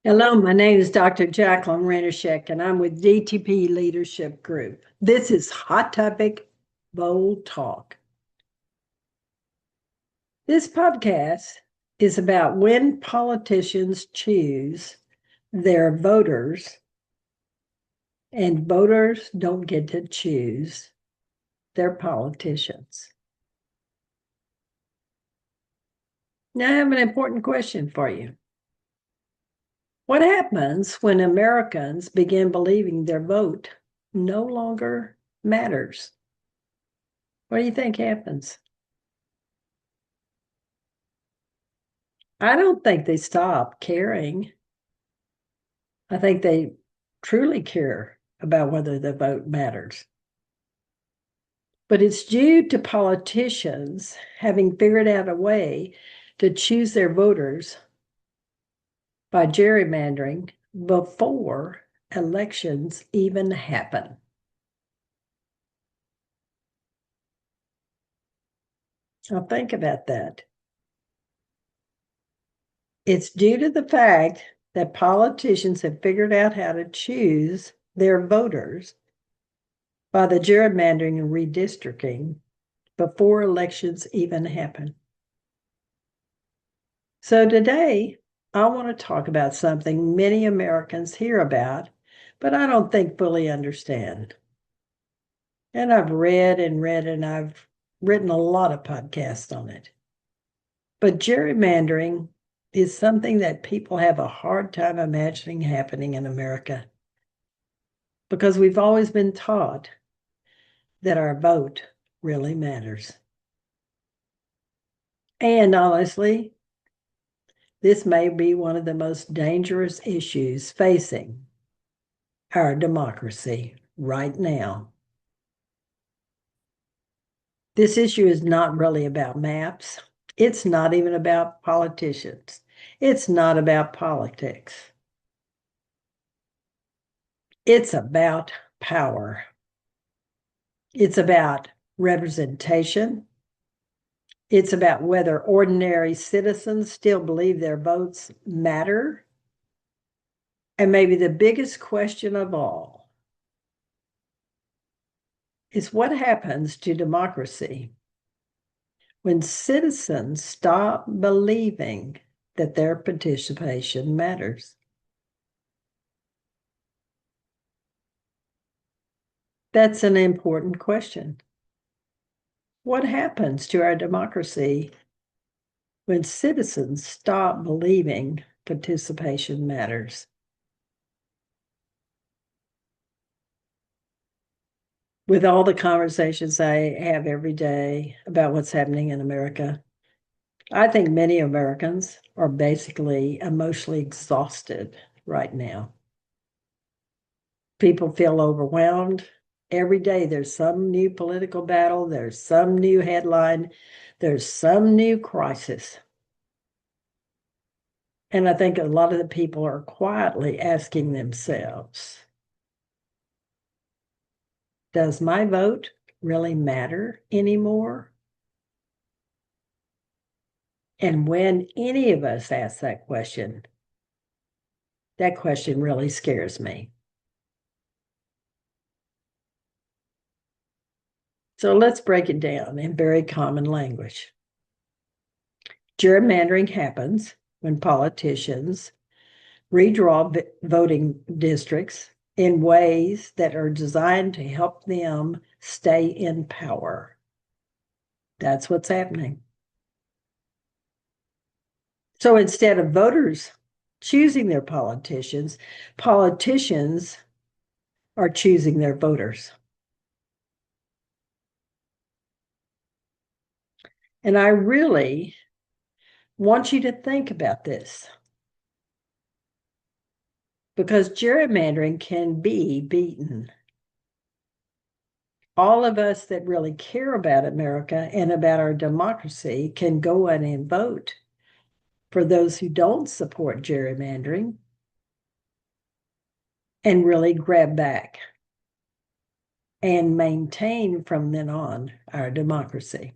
Hello, my name is Dr. Jacqueline Renishek, and I'm with DTP-Leadership Group. This is Hot Topic, Bold Talk. This podcast is about when politicians choose their voters, and voters don't get to choose their politicians. Now, I have an important question for you. What happens when Americans begin believing their vote no longer matters? What do you think happens? I don't think they stop caring. I think they truly care about whether the vote matters. But it's due to politicians having figured out a way to choose their voters by gerrymandering before elections even happen. Now think about that. It's due to the fact that politicians have figured out how to choose their voters by the gerrymandering and redistricting before elections even happen. So today, I want to talk about something many Americans hear about, but I don't think fully understand. And I've read and I've written a lot of podcasts on it. But gerrymandering is something that people have a hard time imagining happening in America because we've always been taught that our vote really matters. And honestly, this may be one of the most dangerous issues facing our democracy right now. This issue is not really about maps. It's not even about politicians. It's not about politics. It's about power. It's about representation. It's about whether ordinary citizens still believe their votes matter. And maybe the biggest question of all is what happens to democracy when citizens stop believing that their participation matters. That's an important question. What happens to our democracy when citizens stop believing participation matters? With all the conversations I have every day about what's happening in America, I think many Americans are basically emotionally exhausted right now. People feel overwhelmed. Every day there's some new political battle, there's some new headline, there's some new crisis. And I think a lot of the people are quietly asking themselves, does my vote really matter anymore? And when any of us ask that question really scares me. So let's break it down in very common language. Gerrymandering happens when politicians redraw voting districts in ways that are designed to help them stay in power. That's what's happening. So instead of voters choosing their politicians, politicians are choosing their voters. And I really want you to think about this, because gerrymandering can be beaten. All of us that really care about America and about our democracy can go in and vote for those who don't support gerrymandering and really grab back and maintain from then on our democracy.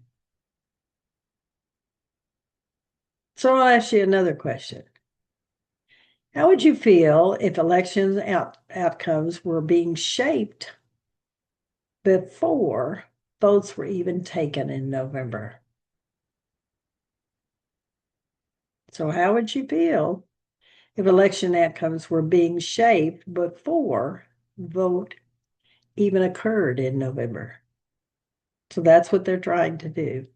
So I'll ask you another question. How would you feel if election outcomes were being shaped before votes were even taken in November? So how would you feel if election outcomes were being shaped before vote even occurred in November? So that's what they're trying to do.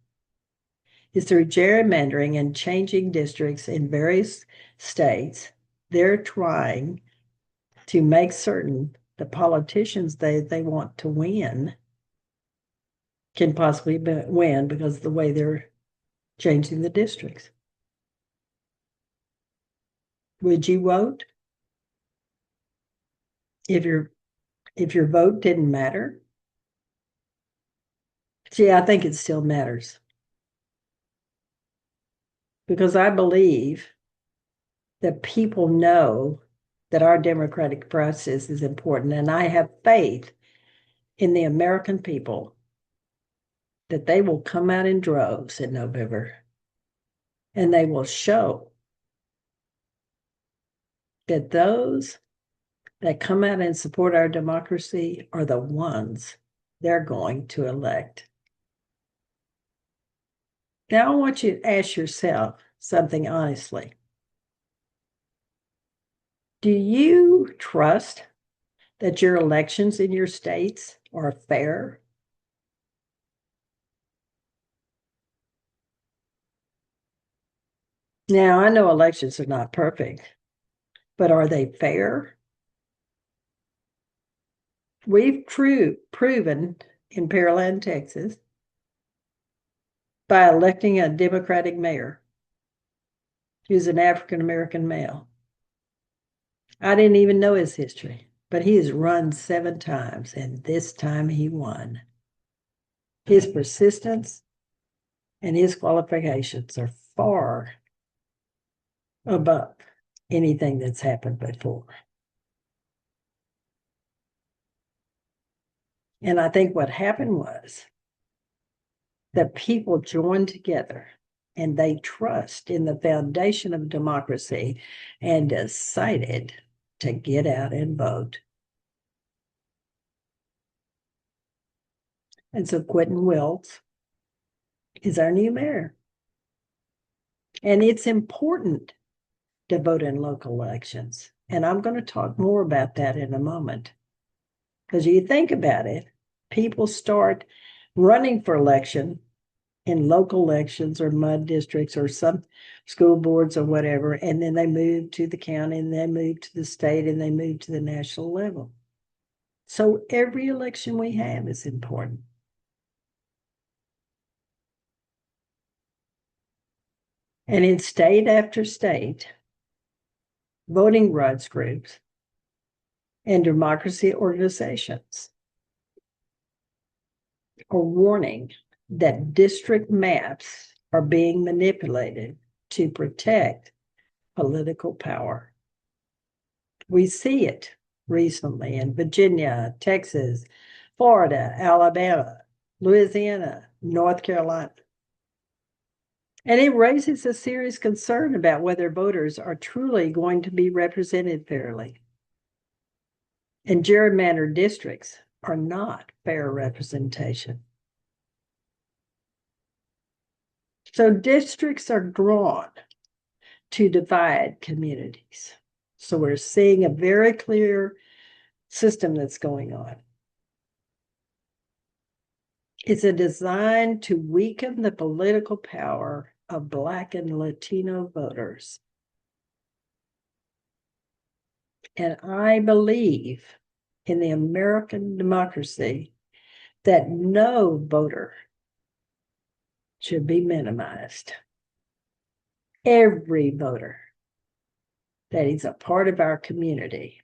Is through gerrymandering and changing districts in various states, they're trying to make certain the politicians they want to win can possibly win because of the way they're changing the districts. Would you vote if your vote didn't matter? See, I think it still matters because I believe that people know that our democratic process is important, and I have faith in the American people that they will come out in droves in November and they will show that those that come out and support our democracy are the ones they're going to elect. Now, I want you to ask yourself something honestly. Do you trust that your elections in your states are fair? Now, I know elections are not perfect, but are they fair? We've proven in Pearland, Texas, by electing a Democratic mayor who's an African American male. I didn't even know his history, but he has run 7 times, and this time he won. His persistence and his qualifications are far above anything that's happened before. And I think what happened was that people joined together and they trust in the foundation of democracy and decided to get out and vote. And so Quentin Wills is our new mayor. And it's important to vote in local elections. And I'm going to talk more about that in a moment. Because you think about it, people start running for election in local elections or mud districts or some school boards or whatever, and then they move to the county and they move to the state and they move to the national level. So every election we have is important. And in state after state, voting rights groups and democracy organizations are warning that district maps are being manipulated to protect political power. We see it recently in Virginia, Texas, Florida, Alabama, Louisiana, North Carolina. And it raises a serious concern about whether voters are truly going to be represented fairly. And gerrymandered districts are not fair representation. So districts are drawn to divide communities. So we're seeing a very clear system that's going on. It's a design to weaken the political power of Black and Latino voters. And I believe in the American democracy that no voter should be minimized. Every voter that is a part of our community,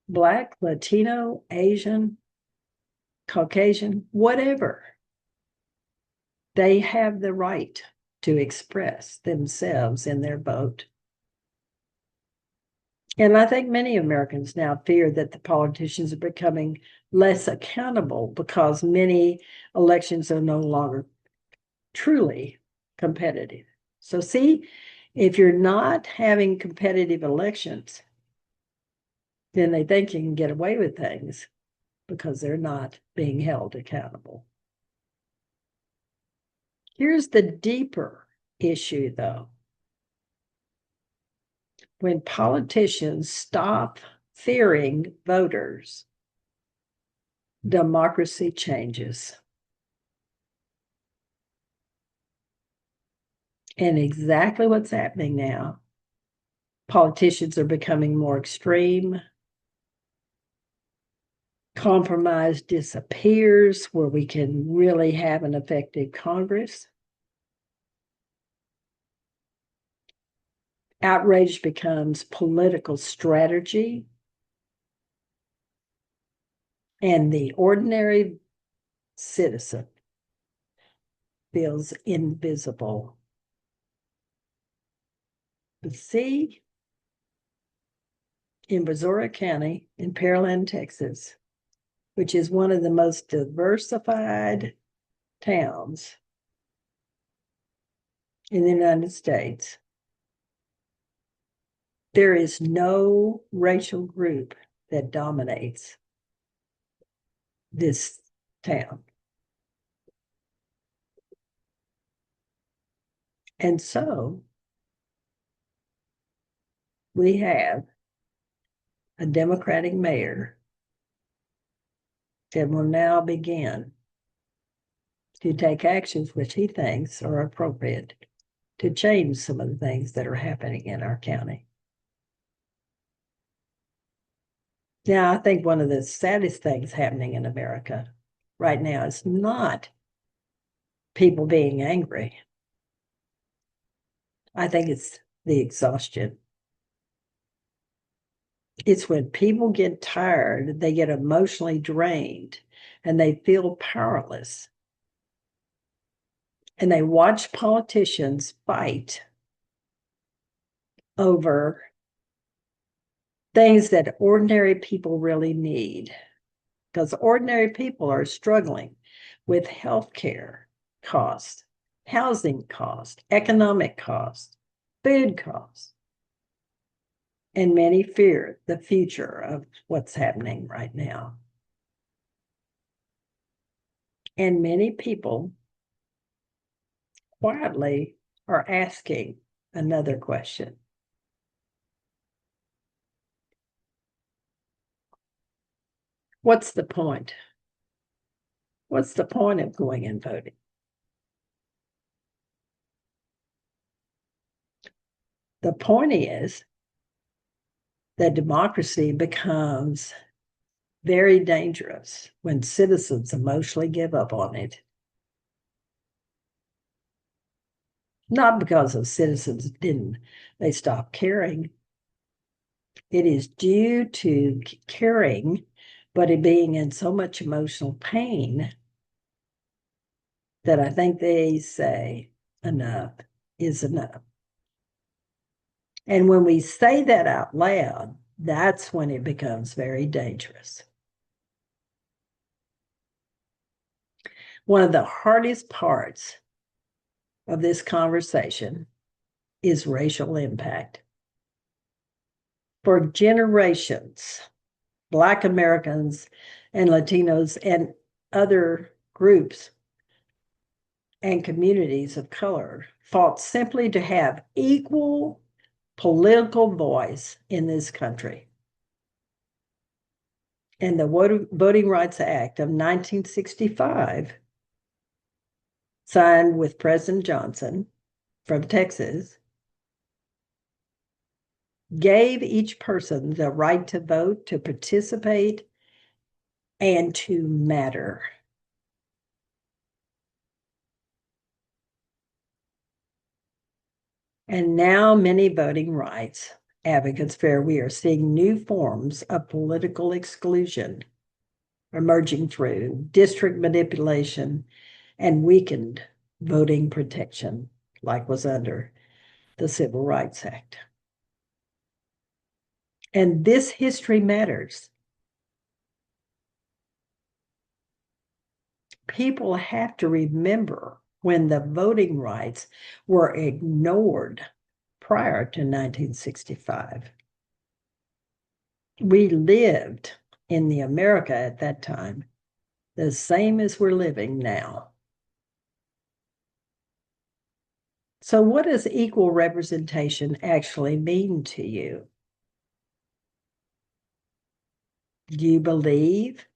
Black, Latino, Asian, Caucasian, whatever, they have the right to express themselves in their vote. And I think many Americans now fear that the politicians are becoming less accountable because many elections are no longer truly competitive. So see, If you're not having competitive elections, then they think you can get away with things because they're not being held accountable. Here's the deeper issue, though. When politicians stop fearing voters, democracy changes. And exactly what's happening now. Politicians are becoming more extreme. Compromise disappears where we can really have an effective Congress. Outrage becomes political strategy. And the ordinary citizen feels invisible. But see, in Brazoria County, in Pearland, Texas, which is one of the most diversified towns in the United States, there is no racial group that dominates this town. And so we have a Democratic mayor that will now begin to take actions which he thinks are appropriate to change some of the things that are happening in our county. Now, I think one of the saddest things happening in America right now is not people being angry. I think it's the exhaustion. It's when people get tired, they get emotionally drained, and they feel powerless. And they watch politicians fight over things that ordinary people really need. Because ordinary people are struggling with healthcare costs, housing costs, economic costs, food costs. And many fear the future of what's happening right now. And many people quietly are asking another question. What's the point? What's the point of going and voting? The point is that democracy becomes very dangerous when citizens emotionally give up on it. Not because of citizens they stop caring. It is due to caring, but it being in so much emotional pain that I think they say enough is enough. And when we say that out loud, that's when it becomes very dangerous. One of the hardest parts of this conversation is racial impact. For generations, Black Americans and Latinos and other groups and communities of color fought simply to have equal political voice in this country. And the Voting Rights Act of 1965, signed with President Johnson from Texas, gave each person the right to vote, to participate, and to matter. And now many voting rights advocates fear we are seeing new forms of political exclusion emerging through district manipulation and weakened voting protection, like was under the Civil Rights Act. And this history matters. People have to remember when the voting rights were ignored prior to 1965. We lived in the America at that time the same as we're living now. So what does equal representation actually mean to you? Do you believe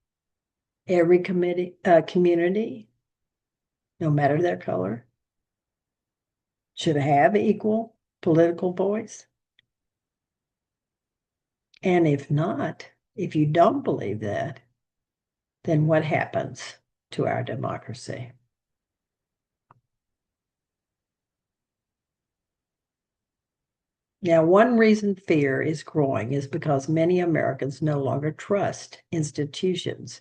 every community, no matter their color, should have equal political voice? And if not, if you don't believe that, then what happens to our democracy? Now, one reason fear is growing is because many Americans no longer trust institutions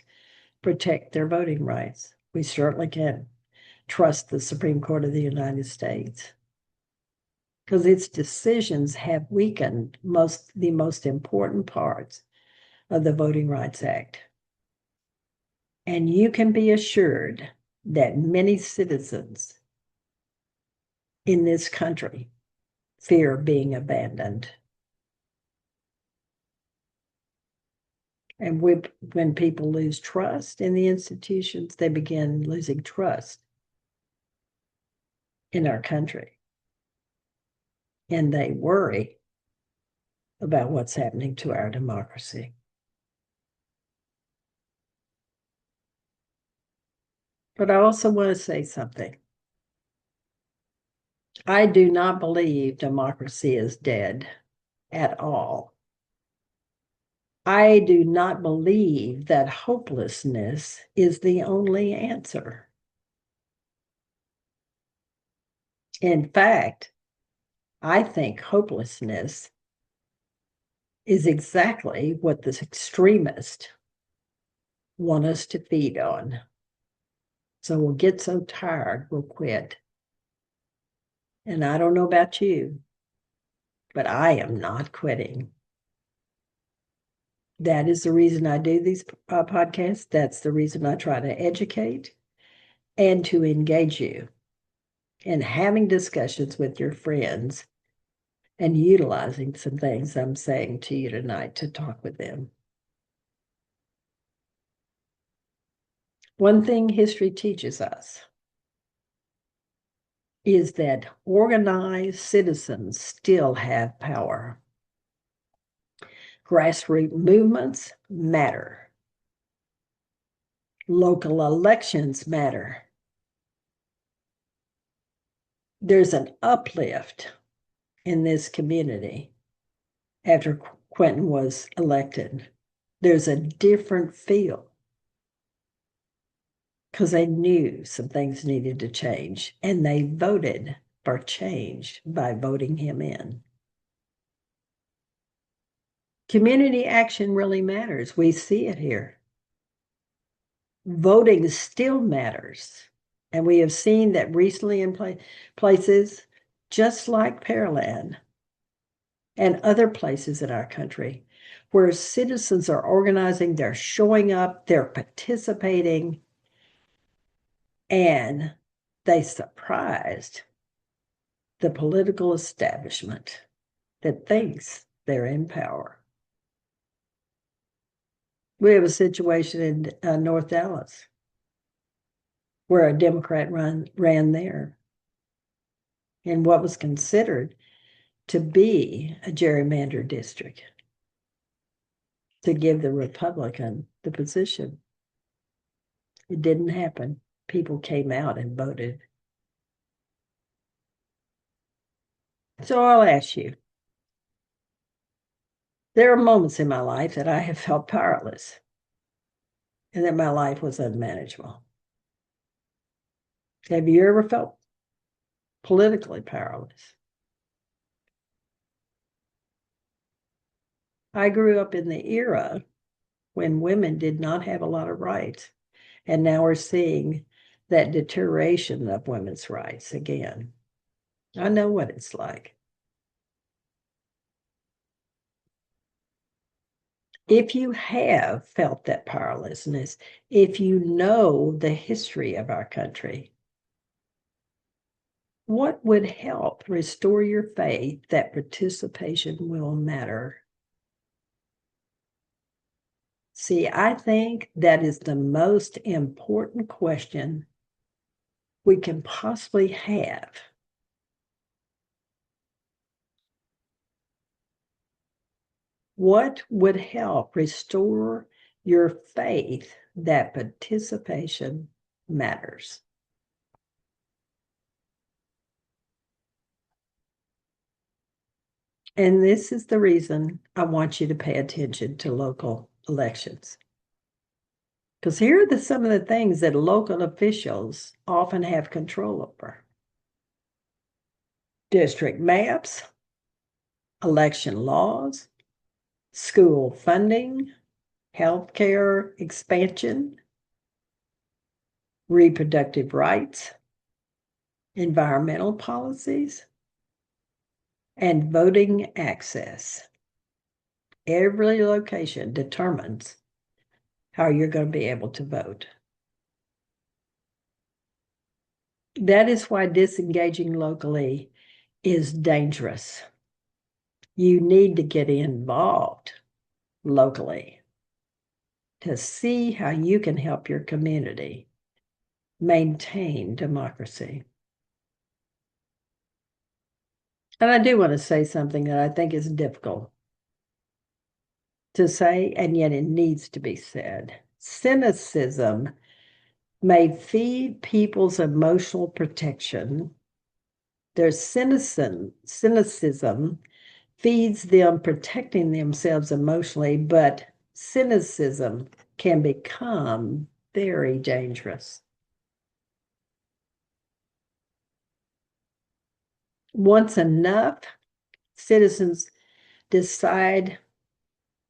protect their voting rights. We certainly can trust the Supreme Court of the United States because its decisions have weakened the most important parts of the Voting Rights Act. And you can be assured that many citizens in this country fear being abandoned. And when people lose trust in the institutions, they begin losing trust in our country. And they worry about what's happening to our democracy. But I also want to say something. I do not believe democracy is dead at all. I do not believe that hopelessness is the only answer. In fact, I think hopelessness is exactly what the extremists want us to feed on. So we'll get so tired, we'll quit. And I don't know about you, but I am not quitting. That is the reason I do these podcasts. That's the reason I try to educate and to engage you in having discussions with your friends and utilizing some things I'm saying to you tonight to talk with them. One thing history teaches us is that organized citizens still have power. Grassroots movements matter. Local elections matter. There's an uplift in this community after Quentin was elected. There's a different feel because they knew some things needed to change, and they voted for change by voting him in. Community action really matters. We see it here. Voting still matters. And we have seen that recently in places just like Pearland and other places in our country where citizens are organizing, they're showing up, they're participating, and they surprised the political establishment that thinks they're in power. We have a situation in North Dallas where a Democrat ran there in what was considered to be a gerrymandered district to give the Republican the position. It didn't happen. People came out and voted. So I'll ask you, there are moments in my life that I have felt powerless and that my life was unmanageable. Have you ever felt politically powerless? I grew up in the era when women did not have a lot of rights, and now we're seeing that deterioration of women's rights again. I know what it's like. If you have felt that powerlessness, if you know the history of our country, What would help restore your faith that participation will matter? See, I think that is the most important question we can possibly have. What would help restore your faith that participation matters? And this is the reason I want you to pay attention to local elections. Because here are some of the things that local officials often have control over: district maps, election laws, school funding, healthcare expansion, reproductive rights, environmental policies, and voting access. Every location determines how you're going to be able to vote. That is why disengaging locally is dangerous. You need to get involved locally to see how you can help your community maintain democracy. And I do want to say something that I think is difficult to say, and yet it needs to be said. Cynicism may feed people's emotional protection. Their cynicism feeds them protecting themselves emotionally, but cynicism can become very dangerous. Once enough citizens decide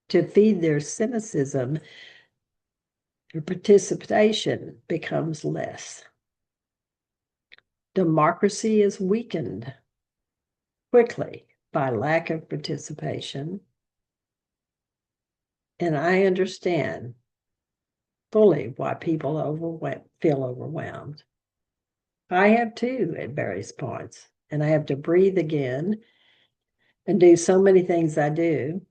to feed their cynicism, their participation becomes less. Democracy is weakened quickly by lack of participation. And I understand fully why people feel overwhelmed. I have too at various points, and I have to breathe again and do so many things I do,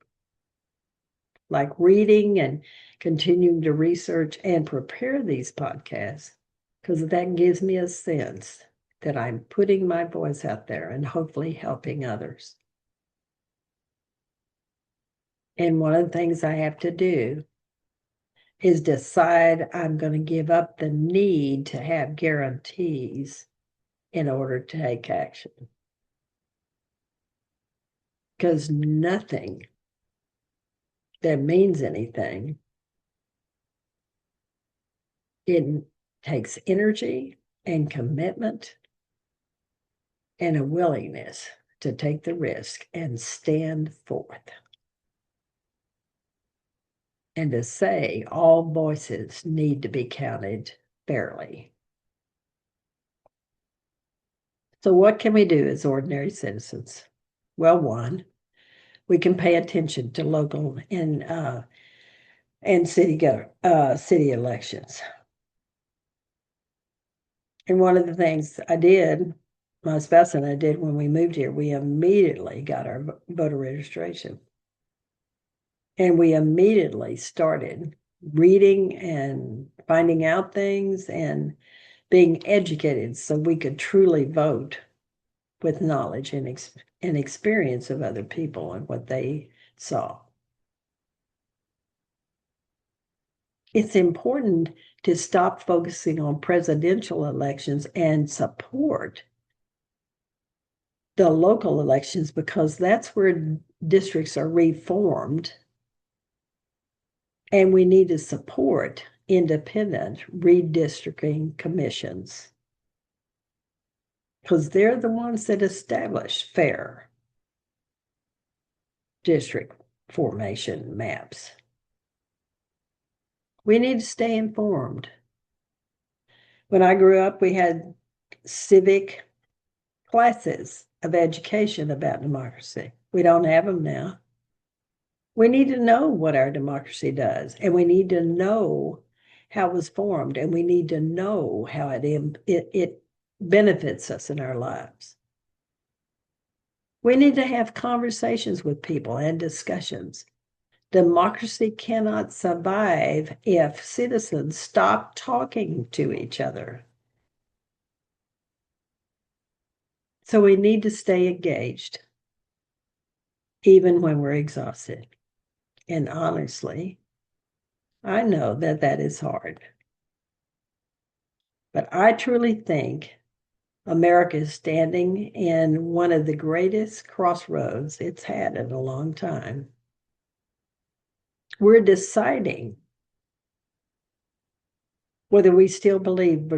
like reading and continuing to research and prepare these podcasts, because that gives me a sense that I'm putting my voice out there and hopefully helping others. And one of the things I have to do is decide I'm going to give up the need to have guarantees in order to take action. Because nothing that means anything, it takes energy and commitment and a willingness to take the risk and stand forth. And to say all voices need to be counted fairly. So what can we do as ordinary citizens? Well, one, we can pay attention to local and city elections. And one of the things I did, my spouse and I did when we moved here, we immediately got our voter registration. And we immediately started reading and finding out things and being educated so we could truly vote with knowledge and experience of other people and what they saw. It's important to stop focusing on presidential elections and support the local elections, because that's where districts are reformed. And we need to support independent redistricting commissions, because they're the ones that establish fair district formation maps. We need to stay informed. When I grew up, we had civic classes of education about democracy. We don't have them now. We need to know what our democracy does, and we need to know how it was formed, and we need to know how it benefits us in our lives. We need to have conversations with people and discussions. Democracy cannot survive if citizens stop talking to each other. So we need to stay engaged, even when we're exhausted. And honestly, I know that that is hard. But I truly think America is standing in one of the greatest crossroads it's had in a long time. We're deciding whether we still believe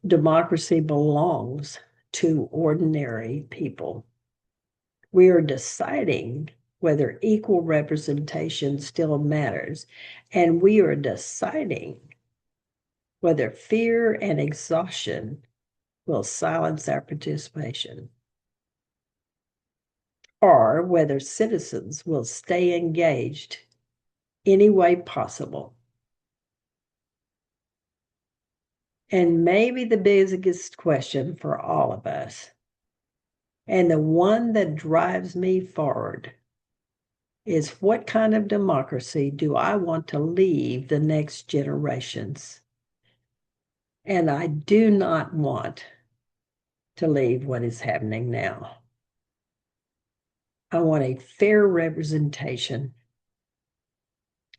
democracy belongs to ordinary people. We are deciding whether equal representation still matters, and we are deciding whether fear and exhaustion will silence our participation, or whether citizens will stay engaged any way possible. And maybe the biggest question for all of us, and the one that drives me forward, is what kind of democracy do I want to leave the next generations? And I do not want to leave what is happening now. I want a fair representation.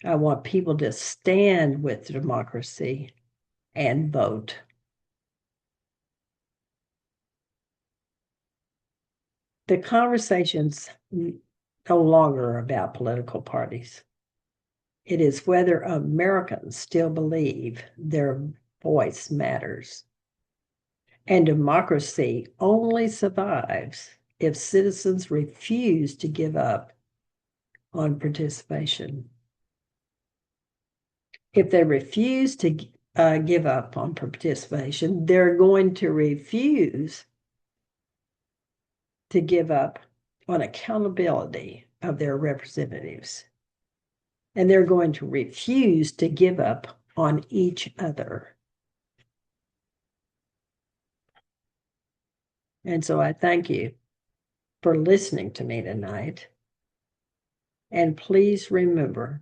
I want people to stand with democracy and vote. The conversation's no longer about political parties. It is whether Americans still believe their voice matters. And democracy only survives if citizens refuse to give up on participation. If they refuse to give up on participation, they're going to refuse to give up on accountability of their representatives. And they're going to refuse to give up on each other. And so I thank you for listening to me tonight. And please remember,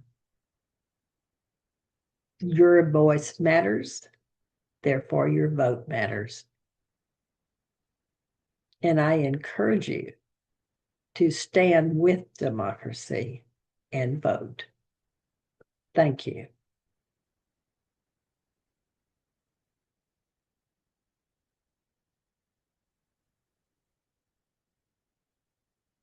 your voice matters, therefore your vote matters. And I encourage you to stand with democracy and vote. Thank you.